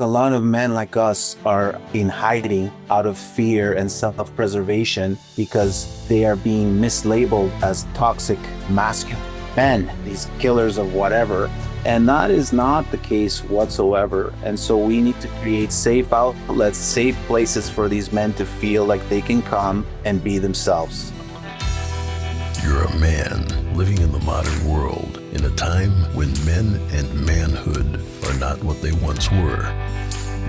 A lot of men like us are in hiding out of fear and self-preservation because they are being mislabeled as toxic masculine men, these killers of whatever. And that is not the case whatsoever. And so we need to create safe outlets, safe places for these men to feel like they can come and be themselves. You're a man living in the modern world in a time when men and manhood are not what they once were.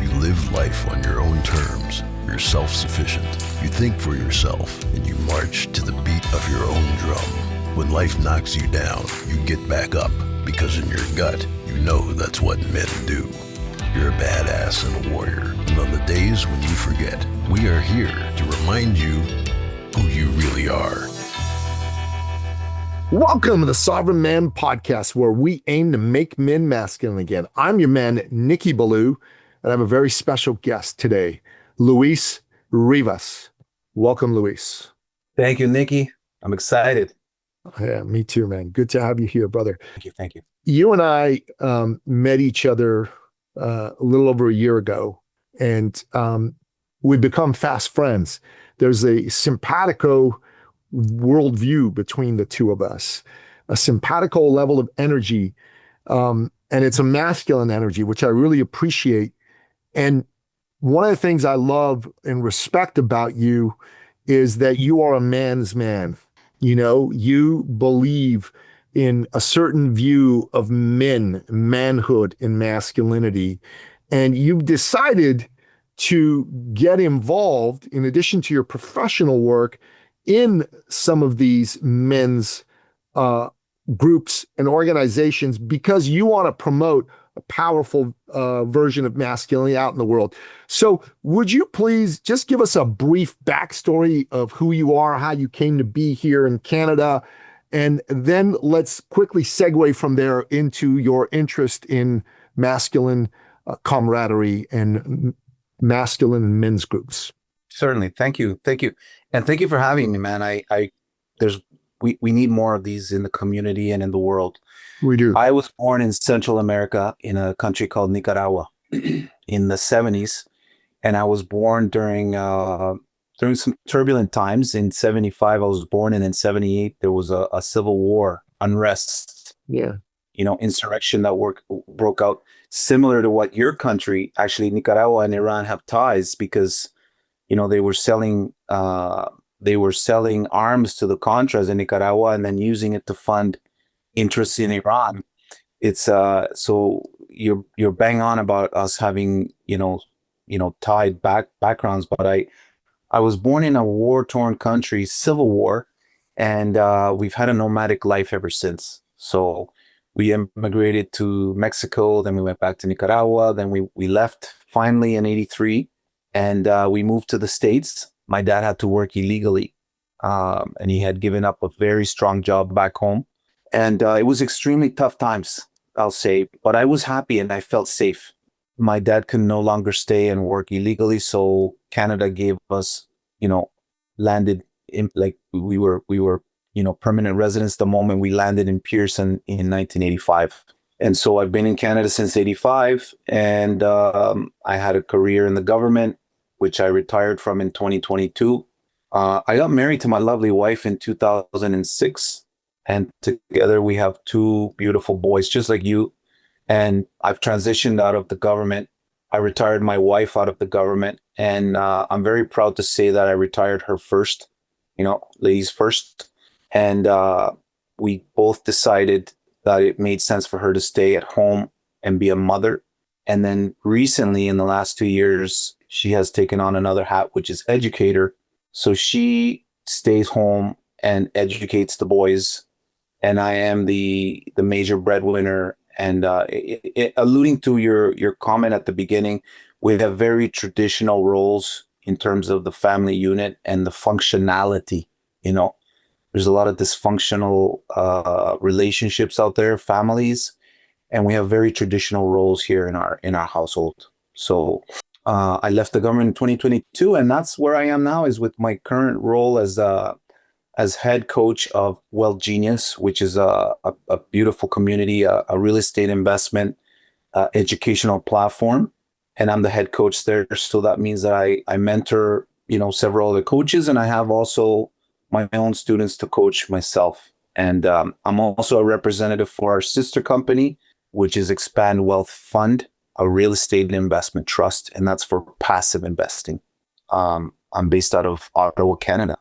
You live life on your own terms. You're self-sufficient. You think for yourself and you march to the beat of your own drum. When life knocks you down, you get back up because in your gut, you know that's what men do. You're a badass and a warrior. And on the days when you forget, we are here to remind you who you really are. Welcome to the Sovereign Man Podcast, where we aim to make men masculine again. I'm your man, Nicky Billou, and I have a very special guest today, Luis Rivas. Welcome, Luis. Thank you, Nicky. I'm excited. Yeah, me too, man. Good to have you here, brother. Thank you. Thank you. You and I met each other a little over a year ago, and we've become fast friends. There's a simpatico worldview between the two of us, a simpatico level of energy, and it's a masculine energy, which I really appreciate. And one of the things I love and respect about you is that you are a man's man. You know, you believe in a certain view of men, manhood, and masculinity, and you've decided to get involved, in addition to your professional work, in some of these men's groups and organizations because you want to promote a powerful version of masculinity out in the world. So would you please just give us a brief backstory of who you are, how you came to be here in Canada, and then let's quickly segue from there into your interest in masculine camaraderie and masculine and men's groups. Certainly. Thank you. Thank you. And thank you for having me, man. We need more of these in the community and in the world. We do. I was born in Central America in a country called Nicaragua in the 70s. And I was born during some turbulent times. In 75, I was born, and in 78, there was a civil war, unrest. Yeah. Insurrection that broke out, similar to what your country, actually, Nicaragua and Iran have ties because they were selling arms to the Contras in Nicaragua and then using it to fund interests in Iran. It's so you're bang on about us having tied backgrounds, but I was born in a war-torn country, civil war, and we've had a nomadic life ever since. So we immigrated to Mexico, then we went back to Nicaragua, then we left finally in '83. And we moved to the States. My dad had to work illegally, and he had given up a very strong job back home. And it was extremely tough times, I'll say, but I was happy and I felt safe. My dad could no longer stay and work illegally, so Canada gave us, landed in, like we were, permanent residents the moment we landed in Pearson in 1985. And so I've been in Canada since '85, and I had a career in the government, which I retired from in 2022. I got married to my lovely wife in 2006, and together we have two beautiful boys, just like you. And I've transitioned out of the government. I retired my wife out of the government, and I'm very proud to say that I retired her first, ladies first. And we both decided that it made sense for her to stay at home and be a mother. And then recently, in the last 2 years, she has taken on another hat, which is educator. So she stays home and educates the boys. And I am the major breadwinner. And alluding to your comment at the beginning, we have very traditional roles in terms of the family unit and the functionality. There's a lot of dysfunctional relationships out there, families, and we have very traditional roles here in our household. So I left the government in 2022, and that's where I am now, is with my current role as head coach of Wealth Genius, which is a beautiful community, a real estate investment educational platform and I'm the head coach there. So that means that I mentor, several other coaches, and I have also my own students to coach myself. And I'm also a representative for our sister company, which is Expand Wealth Fund, a real estate and investment trust, and that's for passive investing. I'm based out of Ottawa, Canada.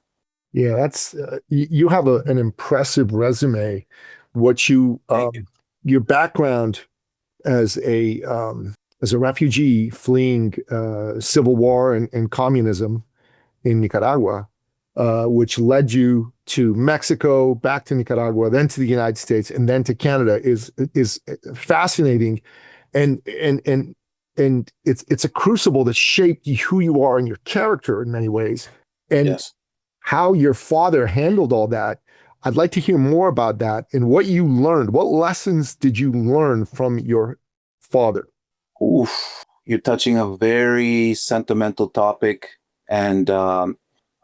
Yeah, that's you have an impressive resume. What Thank you. your background as a refugee fleeing civil war and communism in Nicaragua, which led you to Mexico, back to Nicaragua, then to the United States, and then to Canada is fascinating, and it's a crucible that shaped who you are and your character in many ways, and Yes. how your father handled all that. I'd like to hear more about that and what you learned. What lessons did you learn from your father? Oof, you're touching a very sentimental topic, and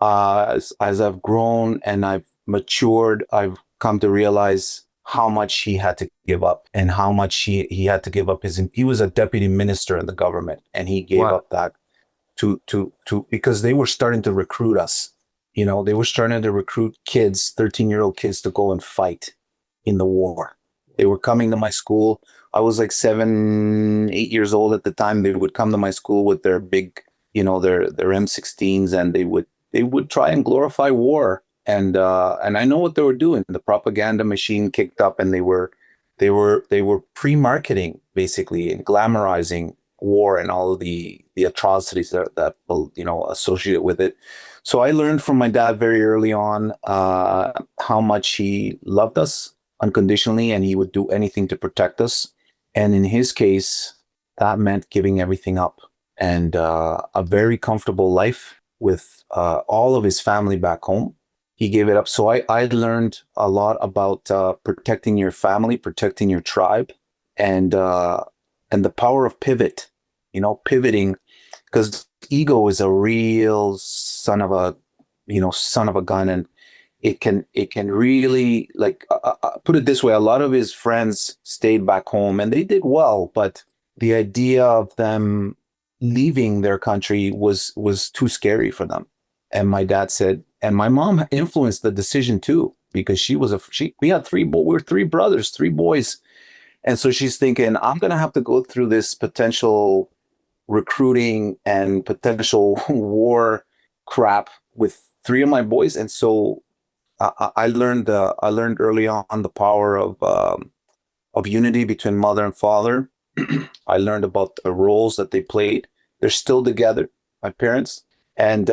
as I've grown and I've matured, I've come to realize how much he had to give up, and how much he had to give up he was a deputy minister in the government, and he gave Wow. up that to because they were starting to recruit us. They were starting to recruit kids, 13-year-old kids, to go and fight in the war. They were coming to my school. I was like 7, 8 years old at the time. They would come to my school with their big, their M16s, and they would try and glorify war. And I know what they were doing. The propaganda machine kicked up, and they were pre-marketing basically and glamorizing war and all of the atrocities that associated with it. So I learned from my dad very early on how much he loved us unconditionally, and he would do anything to protect us. And in his case, that meant giving everything up, and a very comfortable life with all of his family back home. He gave it up. So I learned a lot about protecting your family, protecting your tribe, and the power of pivoting, because ego is a real son of a gun, and it can really, like, put it this way: a lot of his friends stayed back home, and they did well, but the idea of them leaving their country was too scary for them. And my dad said, and my mom influenced the decision too, because we had we were three brothers, three boys, and so she's thinking, I'm gonna have to go through this potential recruiting and potential war crap with three of my boys. And so I learned early on the power of unity between mother and father. I learned about the roles that they played. They're still together, my parents, and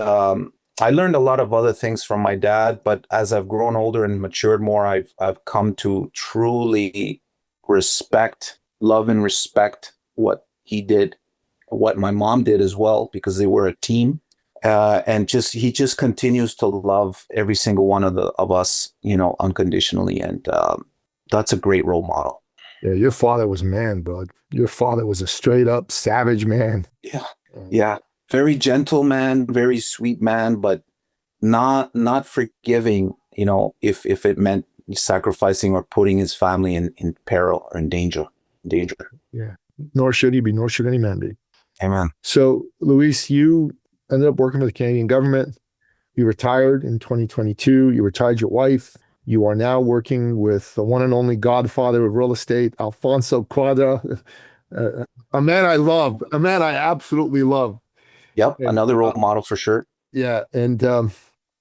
I learned a lot of other things from my dad. But as I've grown older and matured more, I've come to truly love and respect what he did, what my mom did as well, because they were a team. And he just continues to love every single one of us, unconditionally, and that's a great role model. Yeah, your father was a man, bud. Your father was a straight up savage man. Yeah, yeah, very gentle man, very sweet man, but not forgiving. If it meant sacrificing or putting his family in peril or in danger. Danger. Yeah. Nor should he be, nor should any man be. Amen. So, Luis, you ended up working for the Canadian government. You retired in 2022. You retired your wife. You are now working with the one and only godfather of real estate, Alfonso Quadra, a man I love, a man I absolutely love. Yep, And another role model for sure. yeah, and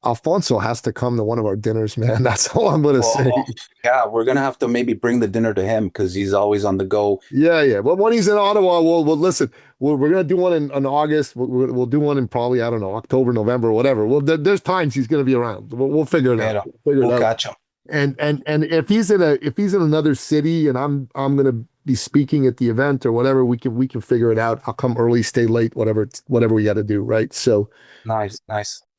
Alfonso has to come to one of our dinners, man. That's all I'm going to say. Well, yeah, we're gonna have to maybe bring the dinner to him because he's always on the go. Yeah, yeah. Well, when he's in Ottawa, we'll listen. We're going to do one in August. We'll do one in probably, I don't know, October, November, whatever. Well, there's times he's going to be around. We'll figure it out. We'll catch him. And if he's in another city and I'm going to be speaking at the event or whatever, we can figure it out. I'll come early, stay late, whatever we got to do, right? So Nice.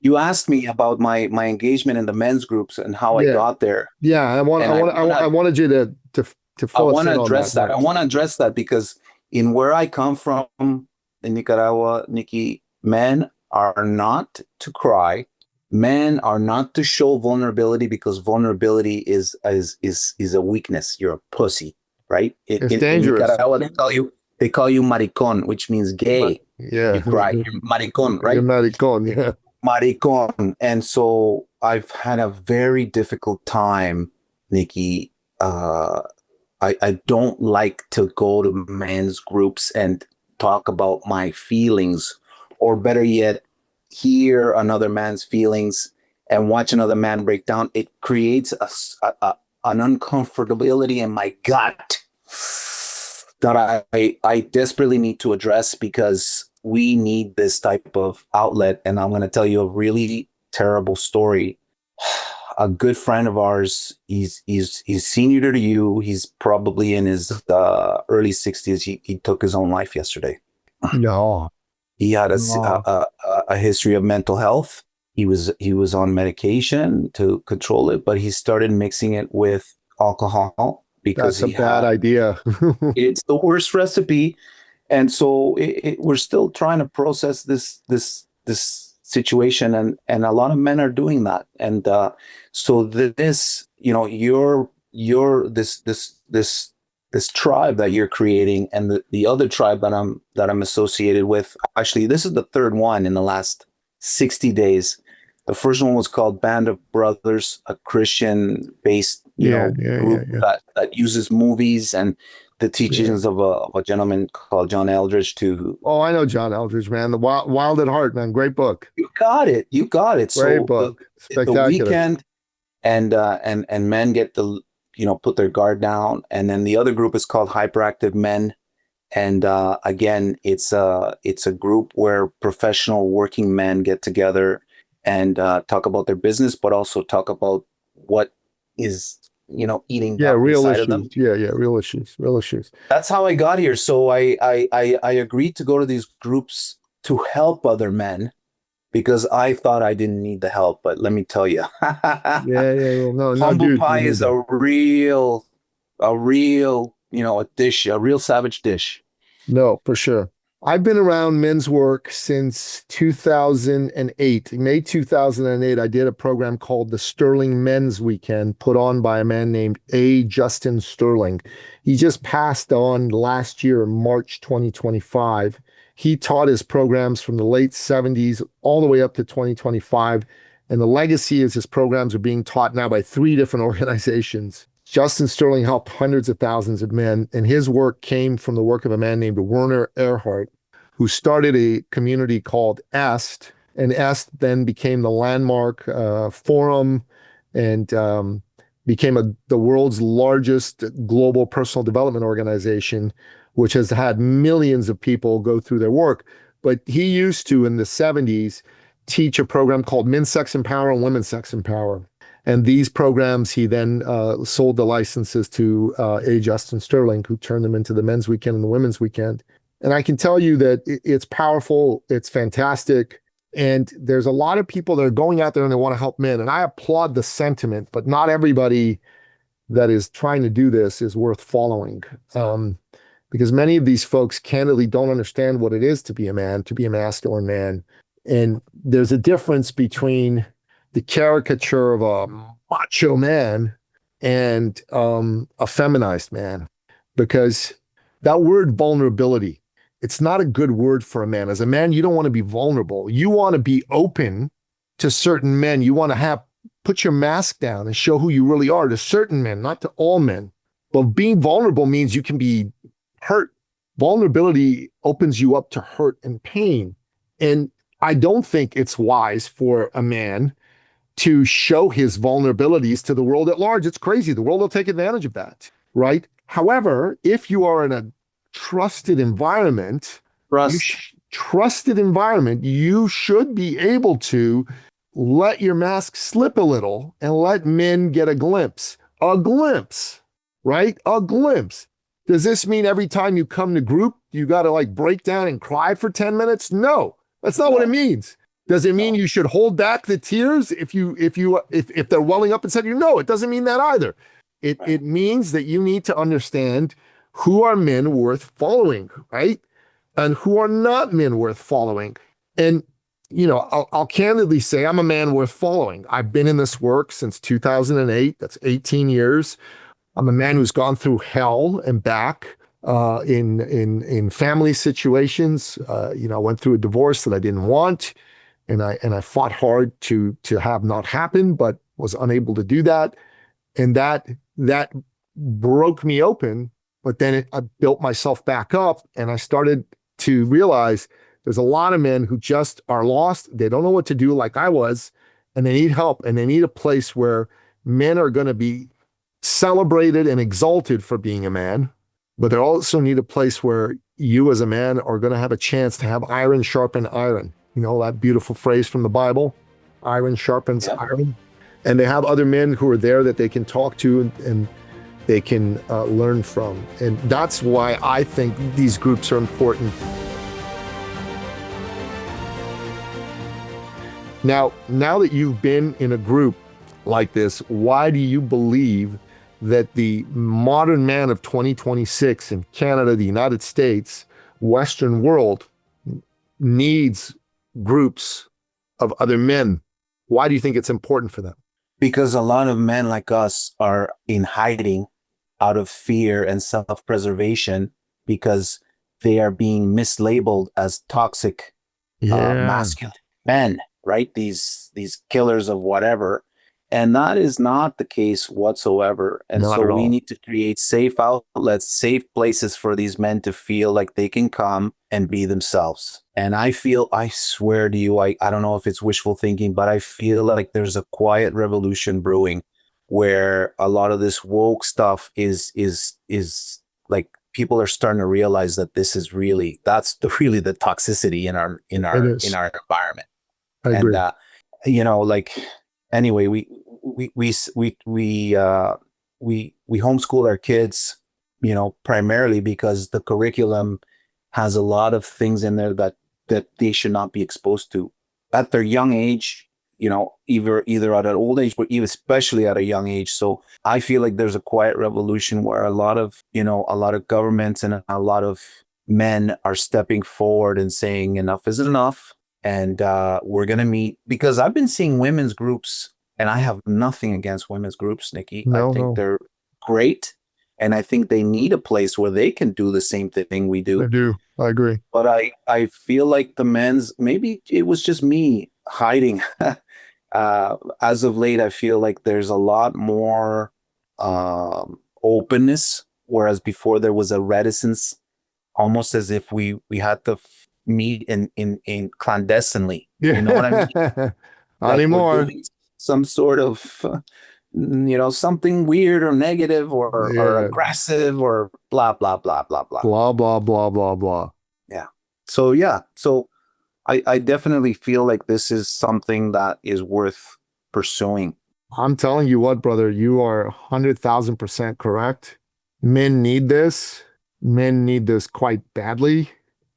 You asked me about my engagement in the men's groups and how I yeah, got there. yeah. I wanted you to I fill us want in to on address that. Mark. I want to address that because in where I come from in Nicaragua, Nikki, men are not to cry. Men are not to show vulnerability, because vulnerability is a weakness. You're a pussy, right? It's dangerous. In Nicaragua, they tell you they call you maricon, which means gay. Yeah. You cry. You're maricon, You're right? maricon, yeah. Maricon. And so I've had a very difficult time, Nikki. I don't like to go to men's groups and talk about my feelings, or better yet, hear another man's feelings and watch another man break down. It creates an uncomfortability in my gut that I desperately need to address, because we need this type of outlet. And I'm going to tell you a really terrible story. A good friend of ours, he's senior to you. He's probably in his early 60s. He took his own life yesterday. No. He had No. a history of mental health. He was on medication to control it, but he started mixing it with alcohol because That's a bad idea. it's the worst recipe. And so we're still trying to process this situation, and a lot of men are doing that. And so this, you're this tribe that you're creating, and the other tribe that I'm associated with. Actually, this is the third one in the last 60 days. The first one was called Band of Brothers, a Christian based Yeah. group that uses movies and the teachings of a gentleman called John Eldridge to. Oh, I know John Eldridge, man. The Wild at Heart, man. Great book. You got it. Great So book. the Spectacular. weekend, and men get to put their guard down, and then the other group is called Hyperactive Men, and again, it's a group where professional working men get together and talk about their business, but also talk about what is eating Yeah, up real inside of them. issues. Yeah, real issues. Real issues. That's how I got here. So I agreed to go to these groups to help other men, because I thought I didn't need the help. But let me tell you, Yeah. Well, no, humble dude. You pie need is that. a dish, a real savage dish. No, for sure. I've been around men's work since 2008. In May 2008, I did a program called the Sterling Men's Weekend, put on by a man named A. Justin Sterling. He just passed on last year, March 2025. He taught his programs from the late 70s all the way up to 2025. And the legacy is his programs are being taught now by 3 different organizations. Justin Sterling helped hundreds of thousands of men, and his work came from the work of a man named Werner Erhard, who started a community called EST, and EST then became the landmark forum and became the world's largest global personal development organization, which has had millions of people go through their work. But he used to, in the 70s, teach a program called Men's Sex and Power and Women's Sex and Power. And these programs, he then sold the licenses to A. Justin Sterling, who turned them into the Men's Weekend and the Women's Weekend. And I can tell you that it's powerful, it's fantastic, and there's a lot of people that are going out there and they want to help men. And I applaud the sentiment, but not everybody that is trying to do this is worth following. Because many of these folks candidly don't understand what it is to be a man, to be a masculine man. And there's a difference between the caricature of a macho man and a feminized man, because that word vulnerability, it's not a good word for a man. As a man, you don't want to be vulnerable. You want to be open to certain men. You want to put your mask down and show who you really are to certain men, not to all men. But being vulnerable means you can be hurt. Vulnerability opens you up to hurt and pain. And I don't think it's wise for a man to show his vulnerabilities to the world at large. It's crazy. The world will take advantage of that, right? However, if you are in a trusted environment, you should be able to let your mask slip a little and let men get a glimpse, right? A glimpse. Does this mean every time you come to group, you got to break down and cry for 10 minutes? No, that's not what it means. Does it mean you should hold back the tears if they're welling up inside you? No, it doesn't mean that either. It means that you need to understand who are men worth following, right? And who are not men worth following. And, I'll candidly say I'm a man worth following. I've been in this work since 2008. That's 18 years. I'm a man who's gone through hell and back. in family situations. I went through a divorce that I didn't want, and I fought hard to have not happen, but was unable to do that. And that broke me open. But then I built myself back up, and I started to realize there's a lot of men who just are lost. They don't know what to do, like I was, and they need help, and they need a place where men are going to be celebrated and exalted for being a man, but they also need a place where you as a man are going to have a chance to have iron sharpen iron. You know, that beautiful phrase from the Bible, iron sharpens Yep. iron. And they have other men who are there that they can talk to and they can learn from. And that's why I think these groups are important. Now that you've been in a group like this, why do you believe that the modern man of 2026 in Canada, the United States, Western world needs groups of other men? Why do you think it's important for them? Because a lot of men like us are in hiding out of fear and self-preservation because they are being mislabeled as toxic, masculine men, right? These killers of whatever. And that is not the case whatsoever. And Not so at we all. need to create safe outlets, safe places for these men to feel like they can come and be themselves. And I swear to you, I don't know if it's wishful thinking, but I feel like there's a quiet revolution brewing where a lot of this woke stuff is like people are starting to realize that this is really really the toxicity in our It is. environment. I And agree. like anyway, we homeschool our kids, primarily because the curriculum has a lot of things in there that they should not be exposed to at their young age, either at an old age, but even especially at a young age. So I feel like there's a quiet revolution where a lot of governments and a lot of men are stepping forward and saying enough is enough. And we're going to meet, because I've been seeing women's groups, and I have nothing against women's groups, Nicky. I think No, they're great. And I think they need a place where they can do the same thing we I do. do. I agree. But I feel like the men's, maybe it was just me hiding. As of late, I feel like there's a lot more openness, whereas before there was a reticence, almost as if we had to meet in clandestinely. Yeah. You know what I mean? Not Like we're anymore. doing some sort of something weird or negative or Yeah. aggressive or blah blah blah blah blah. Blah, blah, blah, blah, blah. Yeah. So I definitely feel like this is something that is worth pursuing. I'm telling you what, brother, you are 100,000% correct. Men need this. Men need this quite badly.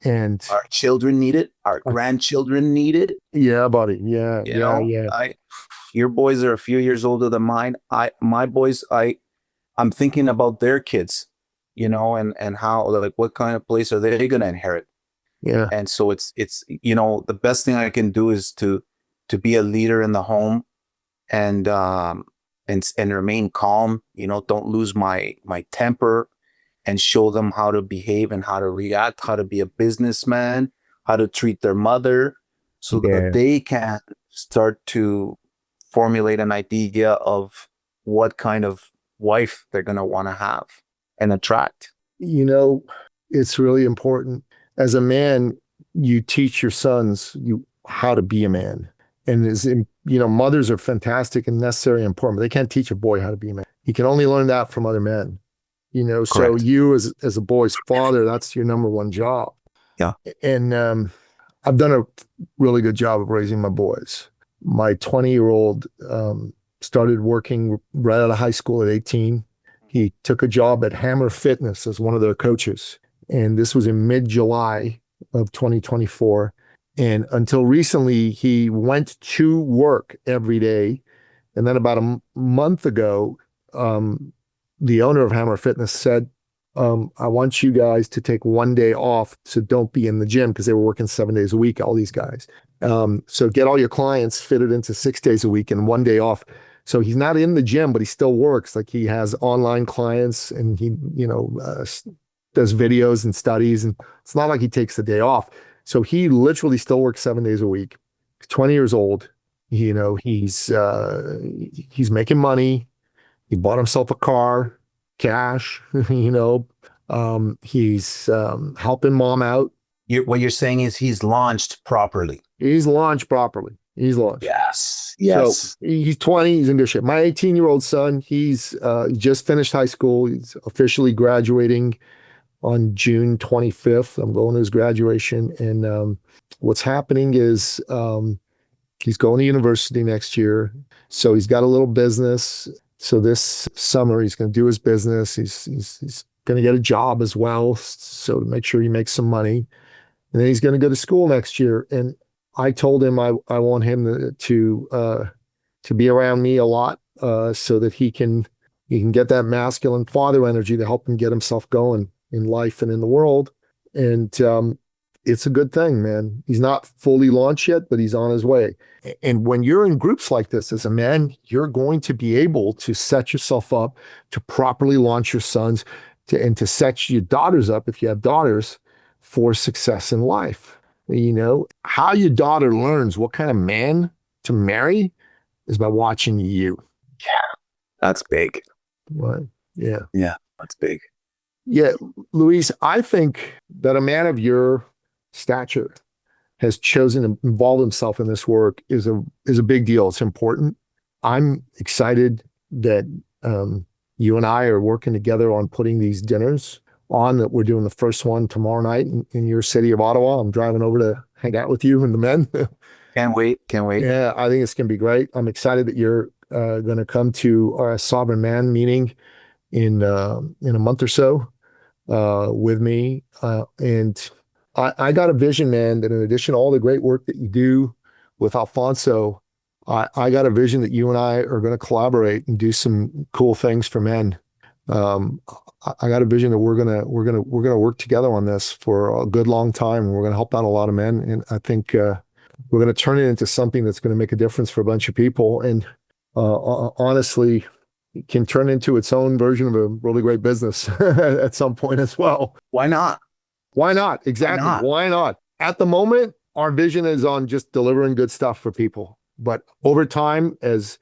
And Our children need it. Our grandchildren need it. yeah, buddy. Yeah, You yeah, know, yeah. your boys are a few years older than mine. My boys, I'm thinking about their kids, and how, like, what kind of place are they going to inherit? Yeah. And so it's the best thing I can do is to be a leader in the home, and remain calm. Don't lose my temper, and show them how to behave and how to react, how to be a businessman, how to treat their mother, so that Yeah. they can start to formulate an idea of what kind of wife they're going to want to have and attract. You know, it's really important. As a man, you teach your sons how to be a man. And mothers are fantastic and necessary and important, but they can't teach a boy how to be a man. He can only learn that from other men. So Correct. you as a boy's father, that's your number one job. Yeah. And I've done a really good job of raising my boys. My 20-year-old started working right out of high school at 18. He took a job at Hammer Fitness as one of their coaches. And this was in mid-July of 2024. And until recently, he went to work every day. And then about a month ago, the owner of Hammer Fitness said, I want you guys to take one day off, so don't be in the gym, because they were working 7 days a week, all these guys. So get all your clients fitted into 6 days a week and one day off. So he's not in the gym, but he still works. Like, he has online clients, and he, does videos and studies, and it's not like he takes the day off. So he literally still works 7 days a week. He's 20 years old. He's making money. He bought himself a car, cash. He's helping mom out. What you're saying is he's launched properly. He's launched properly. He's launched. Yes. So he's 20. He's in good shape. My 18-year-old son, he's just finished high school. He's officially graduating on June 25th. I'm going to his graduation. And what's happening is he's going to university next year. So he's got a little business. So this summer, he's going to do his business. He's going to get a job as well. So to make sure he makes some money. And then he's going to go to school next year. And I told him I want him to be around me a lot so that he can get that masculine father energy to help him get himself going in life and in the world. And it's a good thing, man. He's not fully launched yet, but he's on his way. And when you're in groups like this as a man, you're going to be able to set yourself up to properly launch your sons and to set your daughters up, if you have daughters, for success in life. How your daughter learns what kind of man to marry is by watching you. Yeah, that's big. Right. Yeah. Yeah, that's big. Yeah, Luis, I think that a man of your stature has chosen to involve himself in this work is a big deal. It's important. I'm excited that you and I are working together on putting these dinners on. That we're doing the first one tomorrow night in your city of Ottawa. I'm driving over to hang out with you and the men. Can't wait. Yeah, I think it's going to be great. I'm excited that you're going to come to our Sovereign Man meeting in a month or so with me. And I got a vision, man, that in addition to all the great work that you do with Alfonso, I got a vision that you and I are going to collaborate and do some cool things for men. I got a vision that we're gonna work together on this for a good long time. We're gonna help out a lot of men, and I think we're gonna turn it into something that's gonna make a difference for a bunch of people. And honestly, it can turn into its own version of a really great business at some point as well. Why not? Why not? Exactly. Why not? At the moment, our vision is on just delivering good stuff for people. But over time, as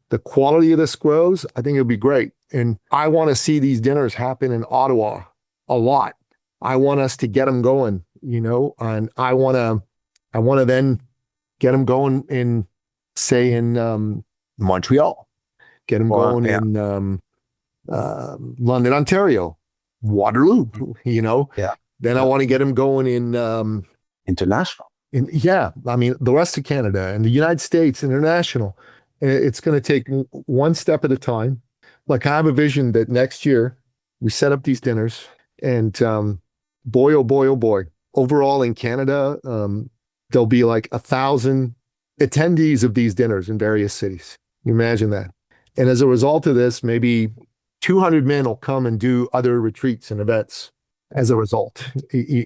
the quality of this grows, I think it'll be great. And I want to see these dinners happen in Ottawa a lot. I want us to get them going, and I want to then get them going in Montreal, get them going in London, Ontario, Waterloo, Yeah. Then I want to get them going in International. The rest of Canada and the United States, international. It's going to take one step at a time. Like I have a vision that next year we set up these dinners and boy, oh boy, oh boy, overall in Canada, there'll be like 1,000 attendees of these dinners in various cities. You imagine that. And as a result of this, maybe 200 men will come and do other retreats and events as a result. And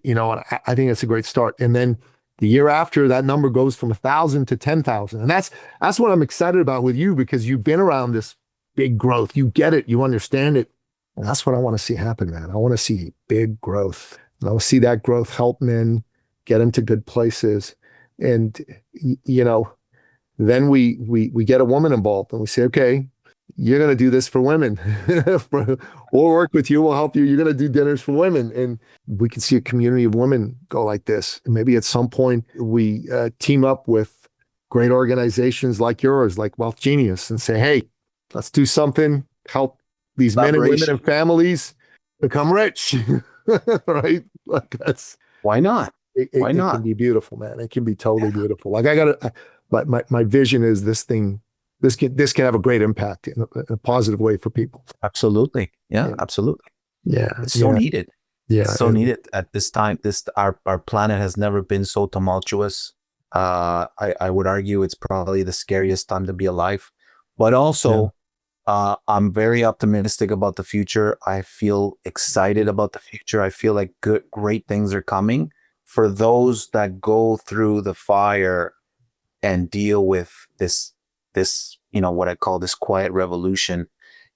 I think that's a great start. And then the year after, that number goes from 1,000 to 10,000. And that's what I'm excited about with you, because you've been around this big growth. You get it. You understand it. And that's what I want to see happen, man. I want to see big growth. And I want to see that growth help men get them to good places. And, then we get a woman involved and we say, okay, you're going to do this for women. We'll work with you. We'll help you. You're going to do dinners for women. And we can see a community of women go like this. And maybe at some point we team up with great organizations like yours, like Wealth Genius, and say, hey, let's do something, help these men and women and families become rich. Right? Like that's why not? Why not? It can be beautiful, man. It can be totally beautiful. Like my vision is this can have a great impact in a positive way for people. Absolutely. Yeah. Absolutely. Yeah. It's so needed. Yeah. It's so needed at this time. Our planet has never been so tumultuous. I would argue it's probably the scariest time to be alive, but also I'm very optimistic about the future. I feel excited about the future. I feel like great things are coming for those that go through the fire and deal with this, what I call this quiet revolution.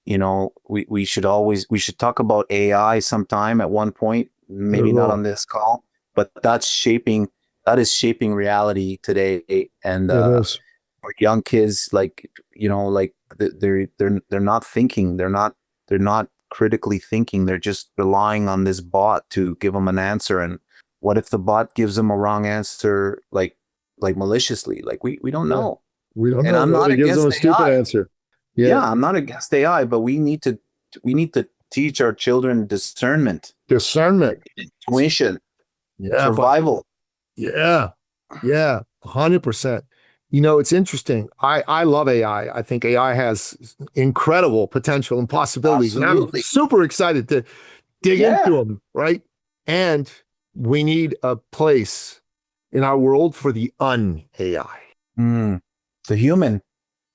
we should talk about AI sometime at one point, maybe not on this call, but that is shaping reality today. And It is. for young kids, like, they're not thinking, they're not critically thinking, they're just relying on this bot to give them an answer. And what if the bot gives them a wrong answer, like maliciously? Like, we don't know. We don't And know. I'm not It gives them a against stupid AI. answer. Yeah, I'm not against AI, but we need to teach our children discernment, Discernment. intuition, Yeah. survival. Yeah. 100%. It's interesting. I love AI. I think AI has incredible potential and possibilities. And I'm Absolutely. super excited to dig into them, right? And we need a place in our world for the un-AI. The human.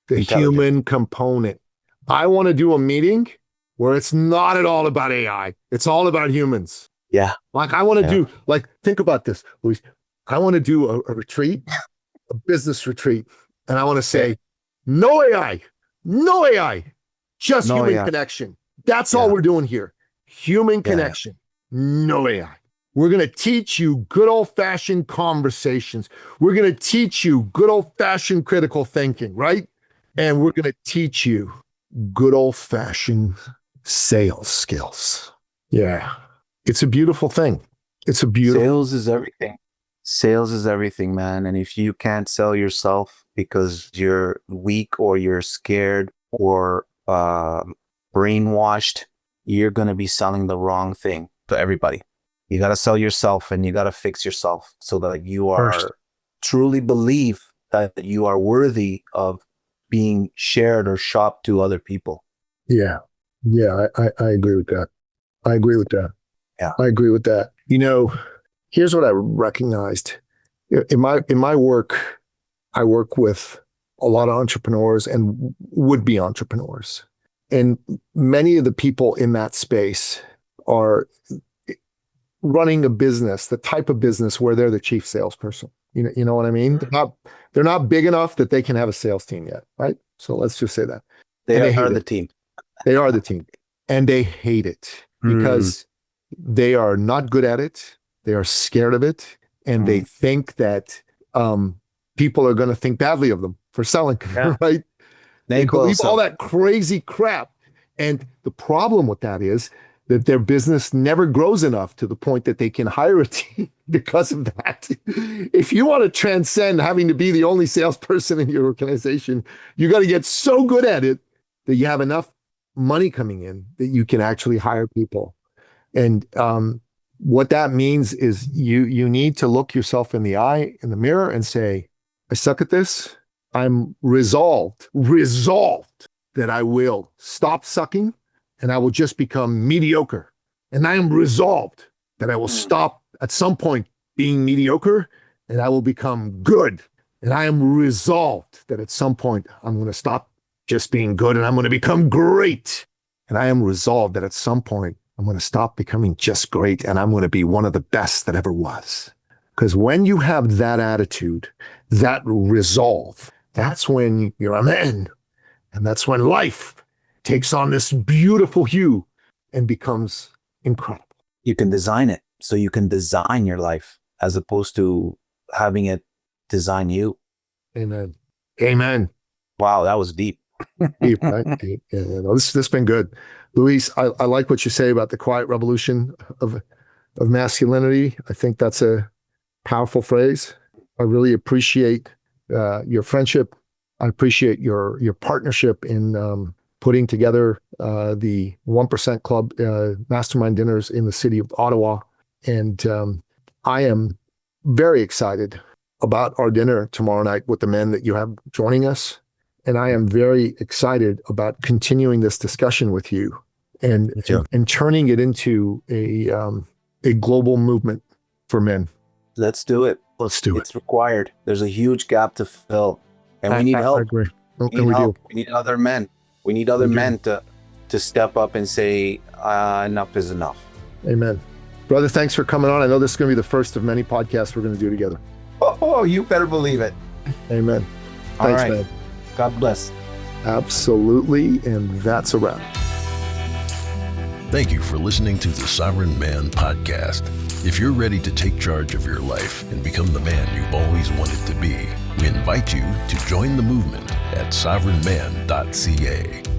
The human component. I want to do a meeting where it's not at all about AI. It's all about humans. Yeah. Like I want to do, think about this, Luis. I want to do a retreat, a business retreat. And I want to say, no AI, just No human AI. connection. That's all we're doing here. Human connection, no AI. We're going to teach you good old-fashioned conversations. We're going to teach you good old-fashioned critical thinking, right? And we're going to teach you good old-fashioned sales skills. Yeah. It's a beautiful thing. Sales is everything. Sales is everything, man. And if you can't sell yourself because you're weak or you're scared or brainwashed, you're going to be selling the wrong thing to everybody. You got to sell yourself, and you got to fix yourself so that you are truly believe that you are worthy of being shared or shopped to other people. Yeah. I agree with that. Yeah. I agree with that. Here's what I recognized in my work. I work with a lot of entrepreneurs and would-be entrepreneurs. And many of the people in that space are running a business, the type of business where they're the chief salesperson. You know what I mean? They're not big enough that they can have a sales team yet, right? So let's just say that. They are the team. They are the team. And they hate it because they are not good at it. They are scared of it. And they think that people are going to think badly of them for selling, right? They believe all that crazy crap. And the problem with that is that their business never grows enough to the point that they can hire a team because of that. If you want to transcend having to be the only salesperson in your organization, you got to get so good at it that you have enough money coming in that you can actually hire people. And what that means is you need to look yourself in the mirror and say, I suck at this. I'm resolved that I will stop sucking and I will just become mediocre. And I am resolved that I will stop at some point being mediocre and I will become good. And I am resolved that at some point I'm going to stop just being good and I'm going to become great. And I am resolved that at some point I'm going to stop becoming just great and I'm going to be one of the best that ever was. Because when you have that attitude, that resolve, that's when you're a man. And that's when life takes on this beautiful hue and becomes incredible. You can design it. So you can design your life as opposed to having it design you. Amen. Amen. Wow, that was deep. Deep, right? Deep. Yeah, no, this has been good. Luis, I like what you say about the quiet revolution of masculinity. I think that's a powerful phrase. I really appreciate your friendship. I appreciate your partnership in putting together the 1% Club mastermind dinners in the city of Ottawa. And I am very excited about our dinner tomorrow night with the men that you have joining us. And I am very excited about continuing this discussion with you and turning it into a global movement for men. Let's do it. It's required. There's a huge gap to fill. And we need help. I agree. We need other men. We need other men to step up and say, enough is enough. Amen. Brother, thanks for coming on. I know this is going to be the first of many podcasts we're going to do together. Oh, you better believe it. Amen. Thanks, man. God bless. Absolutely. And that's a wrap. Thank you for listening to the Sovereign Man Podcast. If you're ready to take charge of your life and become the man you've always wanted to be, we invite you to join the movement at sovereignman.ca.